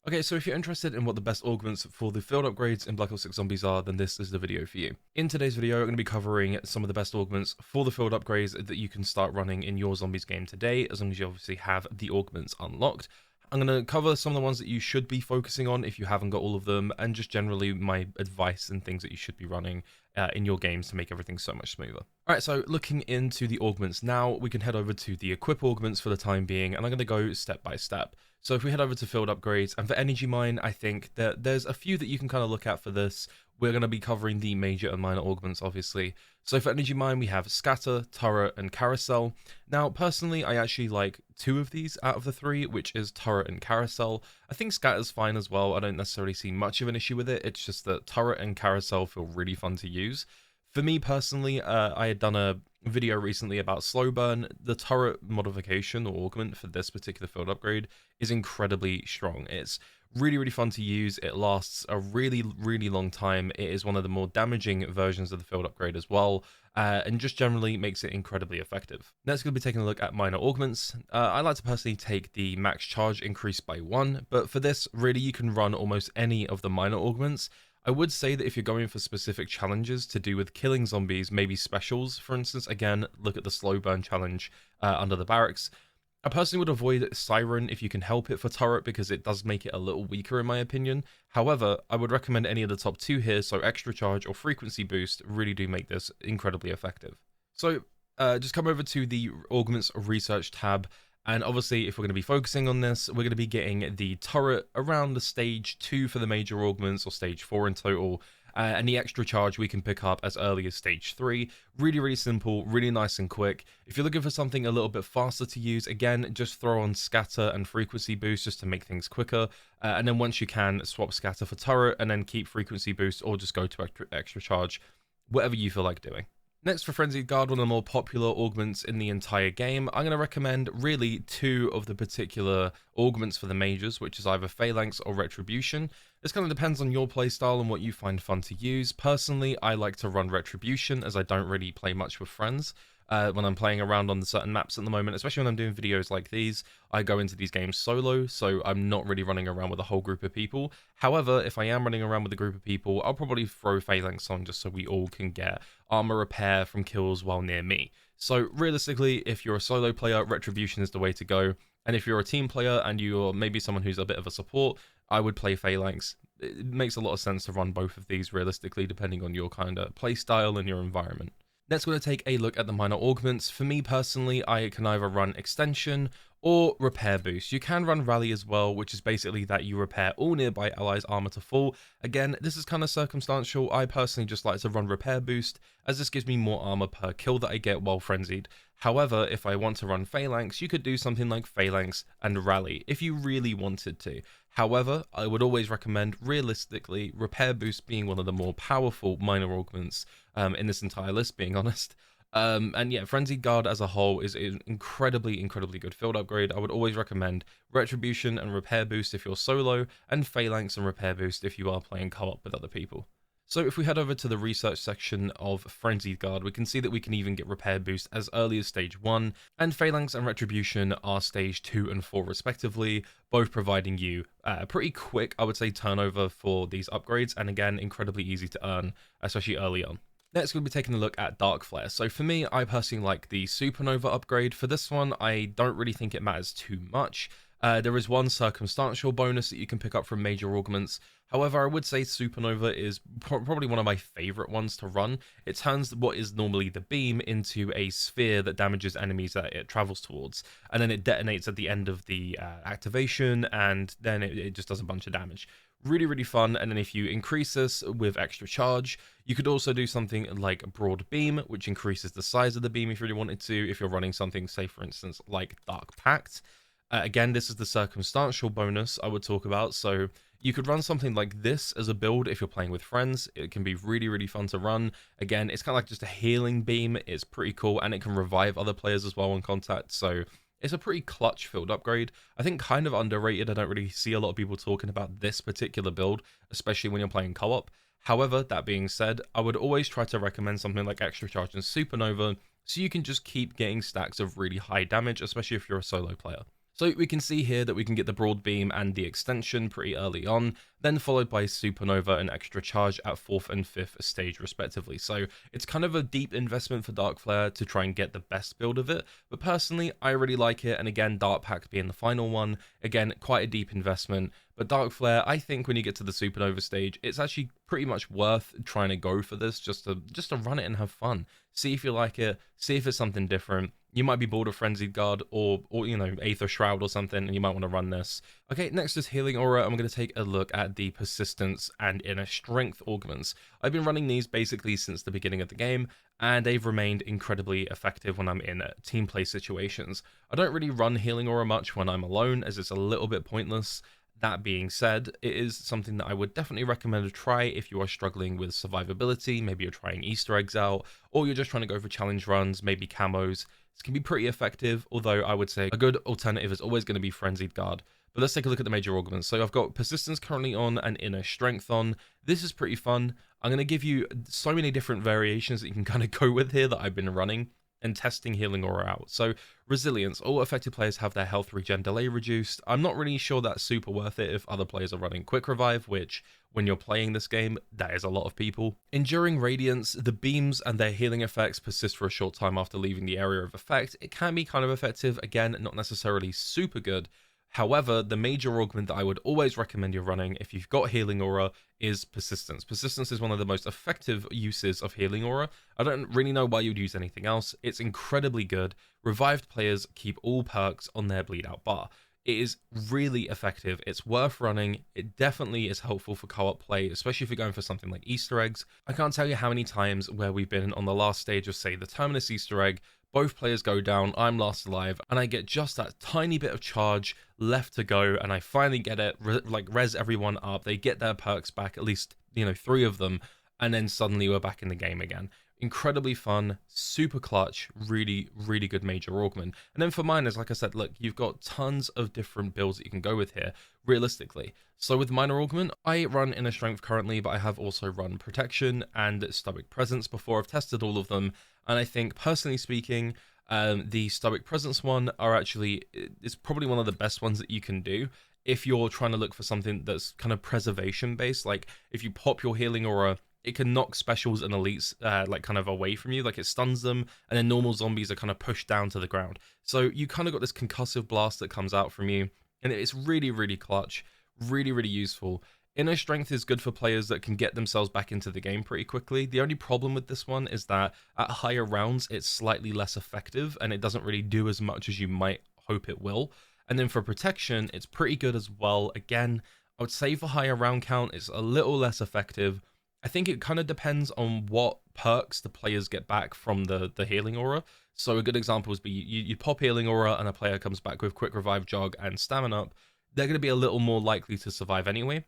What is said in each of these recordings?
Okay, so if you're interested in what the best augments for the field upgrades in Black Ops 6 Zombies are, then this is the video for you. In today's video, I'm going to be covering some of the best augments for the field upgrades that you can start running in your Zombies game today, as long as you obviously have the augments unlocked. I'm going to cover some of the ones that you should be focusing on if you haven't got all of them, and just generally my advice and things that you should be running in your games to make everything so much smoother. Alright, so looking into the augments now, we can head over to the equip augments for the time being, and I'm going to go step by step. So if we head over to field upgrades, and for energy mine, I think that there's a few that you can kind of look at for this. We're going to be covering the major and minor augments, obviously. So for energy mine, we have scatter, turret, and carousel. Now, personally, I actually like two of these out of the three, which is turret and carousel. I think scatter's fine as well. I don't necessarily see much of an issue with it. It's just that turret and carousel feel really fun to use. For me personally, I had done a video recently about slow burn. The turret modification or augment for this particular field upgrade is incredibly strong. It's really fun to use. It lasts a really long time. It is one of the more damaging versions of the field upgrade as well, and just generally makes it incredibly effective. Next, going to be taking a look at minor augments. I like to personally take the max charge increase by 1, but for this, really you can run almost any of the minor augments. I would say that if you're going for specific challenges to do with killing zombies, maybe specials, for instance, again, look at the slow burn challenge under the barracks. I personally would avoid Siren if you can help it for turret, because it does make it a little weaker in my opinion. However, I would recommend any of the top two here, so extra charge or frequency boost really do make this incredibly effective. So just come over to the augments research tab. And obviously, if we're going to be focusing on this, we're going to be getting the turret around the stage 2 for the major augments, or stage 4 in total. And the extra charge we can pick up as early as stage 3. Really simple, really nice and quick. If you're looking for something a little bit faster to use, again, just throw on scatter and frequency boost just to make things quicker. And then once you can, swap scatter for turret, and then keep frequency boost, or just go to extra charge, whatever you feel like doing. Next, for Frenzied Guard, one of the more popular augments in the entire game, I'm going to recommend really two of the particular augments for the majors, which is either Phalanx or Retribution. This kind of depends on your playstyle and what you find fun to use. Personally, I like to run Retribution, as I don't really play much with friends. When I'm playing around on the certain maps at the moment, especially when I'm doing videos like these, I go into these games solo, so I'm not really running around with a whole group of people. However, if I am running around with a group of people, I'll probably throw Phalanx on just so we all can get armor repair from kills while near me. So realistically, if you're a solo player, Retribution is the way to go. And if you're a team player and you're maybe someone who's a bit of a support, I would play Phalanx. It makes a lot of sense to run both of these realistically, depending on your kind of playstyle and your environment. Next, we're going to take a look at the minor augments. For me personally, I can either run Extension or Repair Boost. You can run Rally as well, which is basically that you repair all nearby allies' armor to full. Again, this is kind of circumstantial. I personally just like to run Repair Boost, as this gives me more armor per kill that I get while frenzied. However, if I want to run Phalanx, you could do something like Phalanx and Rally, if you really wanted to. However, I would always recommend, realistically, Repair Boost being one of the more powerful minor augments in this entire list, being honest. And yeah, Frenzied Guard as a whole is an incredibly good field upgrade. I would always recommend Retribution and Repair Boost if you're solo, and Phalanx and Repair Boost if you are playing co-op with other people. So if we head over to the research section of Frenzied Guard, we can see that we can even get Repair Boost as early as stage 1, and Phalanx and Retribution are stage 2 and 4 respectively, both providing you a pretty quick, I would say, turnover for these upgrades, and again, incredibly easy to earn, especially early on. Next, we'll be taking a look at Dark Flare. So for me, I personally like the Supernova upgrade. For this one, I don't really think it matters too much. There is one circumstantial bonus that you can pick up from major augments. However, I would say Supernova is probably one of my favorite ones to run. It turns what is normally the beam into a sphere that damages enemies that it travels towards, and then it detonates at the end of the activation, and then it just does a bunch of damage. Really fun. And then if you increase this with extra charge, you could also do something like Broad Beam, which increases the size of the beam if you really wanted to, if you're running something, say for instance, like Dark Pact. Again, this is the circumstantial bonus I would talk about. So you could run something like this as a build if you're playing with friends. It can be really fun to run. Again, it's kind of like just a healing beam. It's pretty cool, and it can revive other players as well on contact. So it's a pretty clutch field upgrade. I think kind of underrated. I don't really see a lot of people talking about this particular build, especially when you're playing co-op. However, that being said, I would always try to recommend something like Extra Charge and Supernova, so you can just keep getting stacks of really high damage, especially if you're a solo player. So we can see here that we can get the broad beam and the extension pretty early on, then followed by supernova and extra charge at 4th and 5th stage respectively. So it's kind of a deep investment for Dark Flare to try and get the best build of it, but personally I really like it, and again Dark Pact being the final one, again quite a deep investment. But Dark Flare, I think when you get to the supernova stage, it's actually pretty much worth trying to go for this, just to run it and have fun. See if you like it, see if it's something different. You might be bored of Frenzied Guard or you know, Aether Shroud or something, and you might want to run this. Okay, next is Healing Aura. I'm going to take a look at the Persistence and Inner Strength Augments. I've been running these basically since the beginning of the game, and they've remained incredibly effective when I'm in team play situations. I don't really run Healing Aura much when I'm alone, as it's a little bit pointless. That being said, it is something that I would definitely recommend to try if you are struggling with survivability. Maybe you're trying Easter eggs out, or you're just trying to go for challenge runs, maybe camos. This can be pretty effective, although I would say a good alternative is always going to be Frenzied Guard. But let's take a look at the major augments. So I've got Persistence currently on and Inner Strength on. This is pretty fun. I'm going to give you so many different variations that you can kind of go with here that I've been running and testing Healing Aura out. So Resilience, all affected players have their health regen delay reduced. I'm not really sure that's super worth it if other players are running Quick Revive, which when you're playing this game, that is a lot of people. Enduring Radiance, the beams and their healing effects persist for a short time after leaving the area of effect. It can be kind of effective, again, not necessarily super good. However, the major augment that I would always recommend you're running if you've got Healing Aura is Persistence. Persistence is one of the most effective uses of Healing Aura. I don't really know why you'd use anything else. It's incredibly good. Revived players keep all perks on their bleed out bar. It is really effective. It's worth running. It definitely is helpful for co-op play, especially if you're going for something like Easter eggs. I can't tell you how many times where we've been on the last stage of, say, the Terminus Easter egg, both players go down, I'm last alive, and I get just that tiny bit of charge left to go, and I finally get it, res everyone up, they get their perks back, at least, you know, 3 of them, and then suddenly we're back in the game again. Incredibly fun, super clutch, really, really good major augment. And then for minors, like I said, look, you've got tons of different builds that you can go with here, realistically. So with minor augment, I run Inner Strength currently, but I have also run Protection and Stoic Presence before. I've tested all of them, and I think, personally speaking, the Stoic Presence one is probably one of the best ones that you can do if you're trying to look for something that's kind of preservation based. Like if you pop your Healing Aura, it can knock specials and elites like kind of away from you, like it stuns them, and then normal zombies are kind of pushed down to the ground. So you kind of got this concussive blast that comes out from you, and it's really, really clutch, really, really useful. Inner Strength is good for players that can get themselves back into the game pretty quickly. The only problem with this one is that at higher rounds, it's slightly less effective, and it doesn't really do as much as you might hope it will. And then for Protection, it's pretty good as well. Again, I would say for higher round count, it's a little less effective. I think it kind of depends on what perks the players get back from the Healing Aura. So a good example would be you pop Healing Aura and a player comes back with Quick Revive, Jog, and Stamina up. They're going to be a little more likely to survive anyway.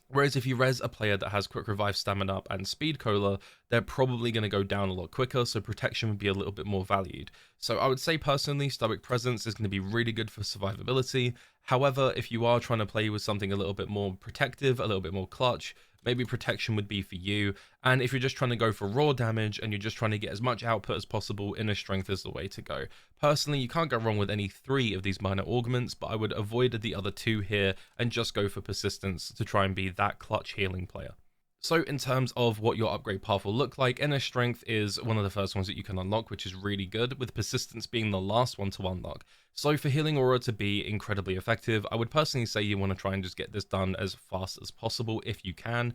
Whereas if you res a player that has Quick Revive, Stamina Up, and Speed Cola, they're probably going to go down a lot quicker, so Protection would be a little bit more valued. So I would say personally, Stoic Presence is going to be really good for survivability. However, if you are trying to play with something a little bit more protective, a little bit more clutch, maybe Protection would be for you. And if you're just trying to go for raw damage and you're just trying to get as much output as possible, Inner Strength is the way to go. Personally, you can't go wrong with any 3 of these minor augments, but I would avoid the other 2 here and just go for Persistence to try and be that clutch healing player. So in terms of what your upgrade path will look like, Inner Strength is one of the first ones that you can unlock, which is really good, with Persistence being the last one to unlock. So for Healing Aura to be incredibly effective, I would personally say you want to try and just get this done as fast as possible if you can.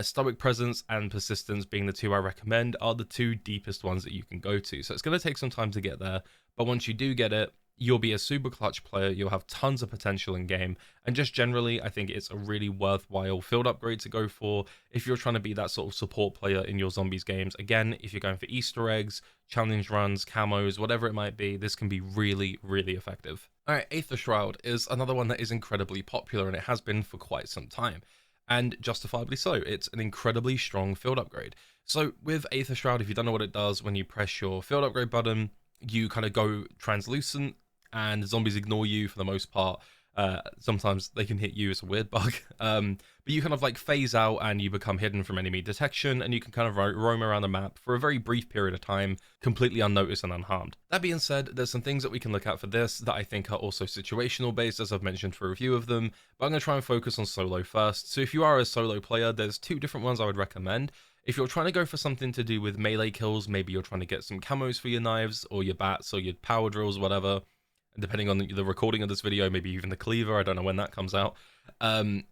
Stoic Presence and Persistence being the 2 I recommend are the 2 deepest ones that you can go to. So it's going to take some time to get there, but once you do get it, you'll be a super clutch player, you'll have tons of potential in game, and just generally, I think it's a really worthwhile field upgrade to go for if you're trying to be that sort of support player in your zombies games. Again, if you're going for Easter eggs, challenge runs, camos, whatever it might be, this can be really, really effective. Alright, Aether Shroud is another one that is incredibly popular, and it has been for quite some time, and justifiably so. It's an incredibly strong field upgrade. So with Aether Shroud, if you don't know what it does, when you press your field upgrade button, you kind of go translucent, and zombies ignore you for the most part. Sometimes they can hit you, it's a weird bug. But you kind of like phase out and you become hidden from enemy detection, and you can kind of roam around the map for a very brief period of time, completely unnoticed and unharmed. That being said, there's some things that we can look at for this that I think are also situational based, as I've mentioned for a few of them, but I'm going to try and focus on solo first. So if you are a solo player, there's two different ones I would recommend. If you're trying to go for something to do with melee kills, maybe you're trying to get some camos for your knives or your bats or your power drills, whatever, depending on the recording of this video, maybe even the cleaver, I don't know when that comes out.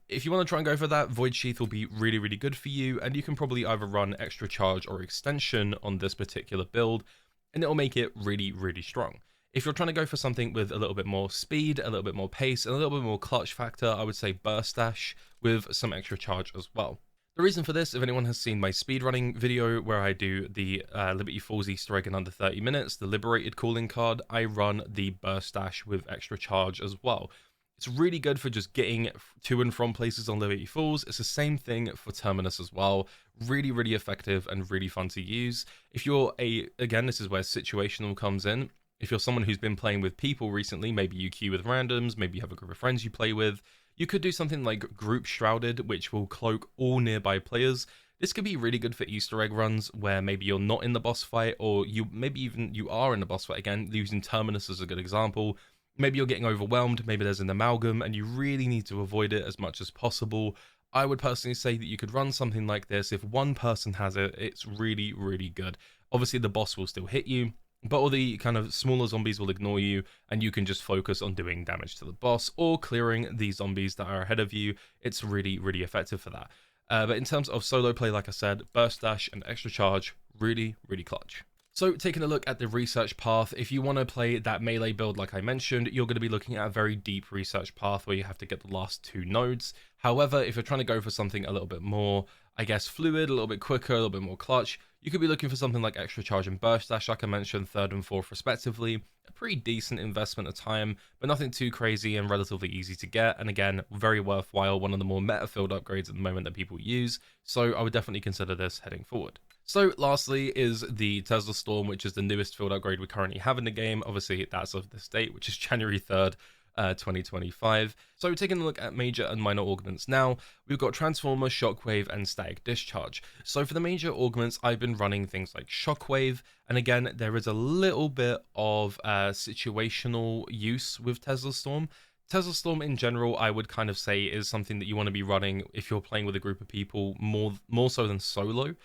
If you want to try and go for that, Void Sheath will be really, really good for you, and you can probably either run Extra Charge or Extension on this particular build, and it'll make it really, really strong. If you're trying to go for something with a little bit more speed, a little bit more pace, and a little bit more clutch factor, I would say Burst Dash with some extra charge as well. The reason for this, if anyone has seen my speedrunning video where I do the Liberty Falls Easter egg in under 30 minutes, the Liberated calling card, I run the Burst Dash with extra charge as well. It's really good for just getting to and from places on Liberty Falls. It's the same thing for Terminus as well. Really, really effective and really fun to use. If you're again, this is where situational comes in. If you're someone who's been playing with people recently, maybe you queue with randoms, maybe you have a group of friends you play with, you could do something like Group Shrouded, which will cloak all nearby players. This could be really good for Easter egg runs where maybe you're not in the boss fight, or maybe even you are in the boss fight. Again, using Terminus as a good example. Maybe you're getting overwhelmed, maybe there's an amalgam, and you really need to avoid it as much as possible. I would personally say that you could run something like this. If one person has it, it's really, really good. Obviously, the boss will still hit you, but all the kind of smaller zombies will ignore you, and you can just focus on doing damage to the boss or clearing the zombies that are ahead of you. It's really, really effective for that. But in terms of solo play, like I said, Burst Dash and Extra Charge, really, really clutch. So taking a look at the research path, if you want to play that melee build like I mentioned, you're going to be looking at a very deep research path where you have to get the last 2 nodes. However, if you're trying to go for something a little bit more, I guess, fluid, a little bit quicker, a little bit more clutch, you could be looking for something like Extra Charge and Burst Dash, like I mentioned, 3rd and 4th respectively. A pretty decent investment of time, but nothing too crazy and relatively easy to get. And again, very worthwhile, one of the more meta field upgrades at the moment that people use. So I would definitely consider this heading forward. So lastly is the Tesla Storm, which is the newest field upgrade we currently have in the game. Obviously, that's of this date, which is January 3rd, 2025. So taking a look at major and minor augments now, we've got Transformer, Shockwave, and Static Discharge. So for the major augments, I've been running things like Shockwave, and again, there is a little bit of situational use with Tesla Storm. Tesla Storm in general, I would kind of say is something that you want to be running if you're playing with a group of people, more so than solo.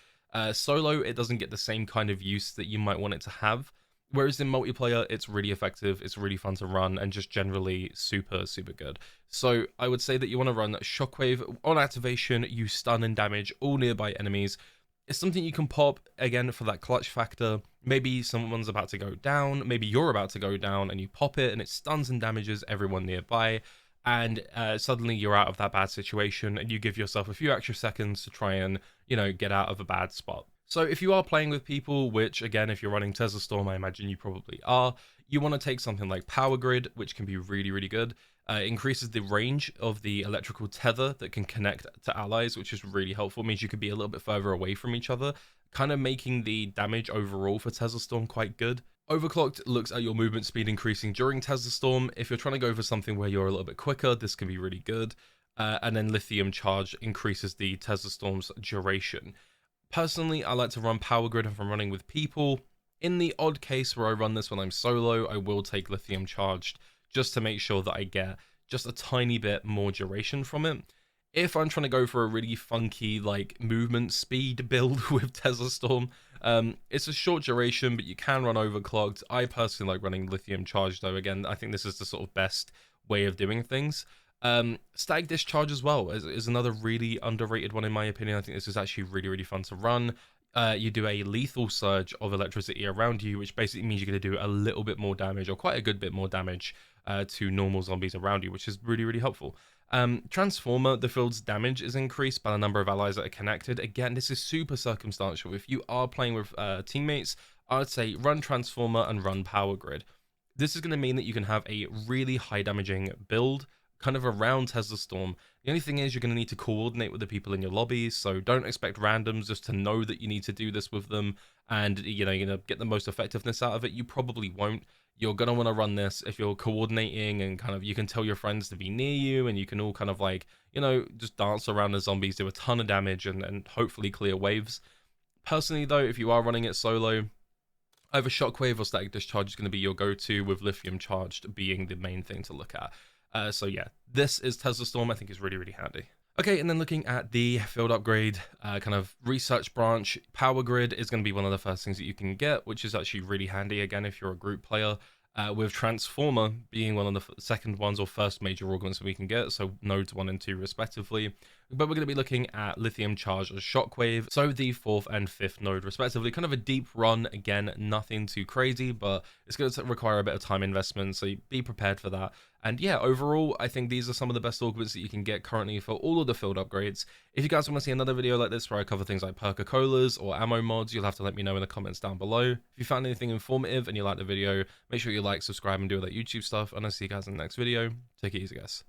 Solo, it doesn't get the same kind of use that you might want it to have. Whereas in multiplayer, it's really effective, it's really fun to run, and just generally super, super good. So I would say that you want to run Shockwave. On activation, you stun and damage all nearby enemies. It's something you can pop, again, for that clutch factor. Maybe someone's about to go down, maybe you're about to go down, and you pop it, and it stuns and damages everyone nearby. And suddenly you're out of that bad situation, and you give yourself a few extra seconds to try and, get out of a bad spot. So if you are playing with people, which again, if you're running Tesla Storm, I imagine you probably are, you want to take something like Power Grid, which can be really, really good. It increases the range of the electrical tether that can connect to allies, which is really helpful. It means you could be a little bit further away from each other, kind of making the damage overall for Tesla Storm quite good. Overclocked looks at your movement speed increasing during Tesla Storm. If you're trying to go for something where you're a little bit quicker, this can be really good. And then Lithium Charge increases the Tesla Storm's duration. Personally, I like to run Power Grid if I'm running with people. In the odd case where I run this when I'm solo, I will take Lithium Charged just to make sure that I get just a tiny bit more duration from it. If I'm trying to go for a really funky like movement speed build with Tesla Storm, it's a short duration, but you can run overclocked. I personally like running Lithium Charge though. Again, I think this is the sort of best way of doing things. Static Discharge as well is another really underrated one in my opinion. I think this is actually really, really fun to run. You do a lethal surge of electricity around you, which basically means you're going to do a little bit more damage, or quite a good bit more damage to normal zombies around you, which is really, really helpful. Transformer, the field's damage is increased by the number of allies that are connected. Again, this is super circumstantial. If you are playing with teammates, I would say run Transformer and run Power Grid. This is going to mean that you can have a really high damaging build kind of around Tesla Storm. The only thing is you're going to need to coordinate with the people in your lobbies, so don't expect randoms just to know that you need to do this with them and you're going to get the most effectiveness out of it. You probably won't. you're going to want to run this if you're coordinating and kind of you can tell your friends to be near you and you can all kind of like, you know, just dance around the zombies, do a ton of damage and hopefully clear waves. Personally though, if you are running it solo, either Shockwave or Static Discharge is going to be your go-to, with Lithium Charged being the main thing to look at. So yeah, this is Tesla Storm. I think is really, really handy. Okay, and then looking at the field upgrade kind of research branch, Power Grid is going to be one of the first things that you can get, which is actually really handy, again, if you're a group player, with Transformer being one of the second ones or first major augments that we can get, so nodes 1 and 2 respectively. But we're going to be looking at Lithium Charge as Shockwave, so the 4th and 5th node respectively. Kind of a deep run, again, nothing too crazy, but it's going to require a bit of time investment, so be prepared for that. And yeah, overall, I think these are some of the best augments that you can get currently for all of the field upgrades. If you guys want to see another video like this where I cover things like Perca-Colas or ammo mods, you'll have to let me know in the comments down below. If you found anything informative and you liked the video, make sure you like, subscribe, and do all that YouTube stuff. And I'll see you guys in the next video. Take it easy, guys.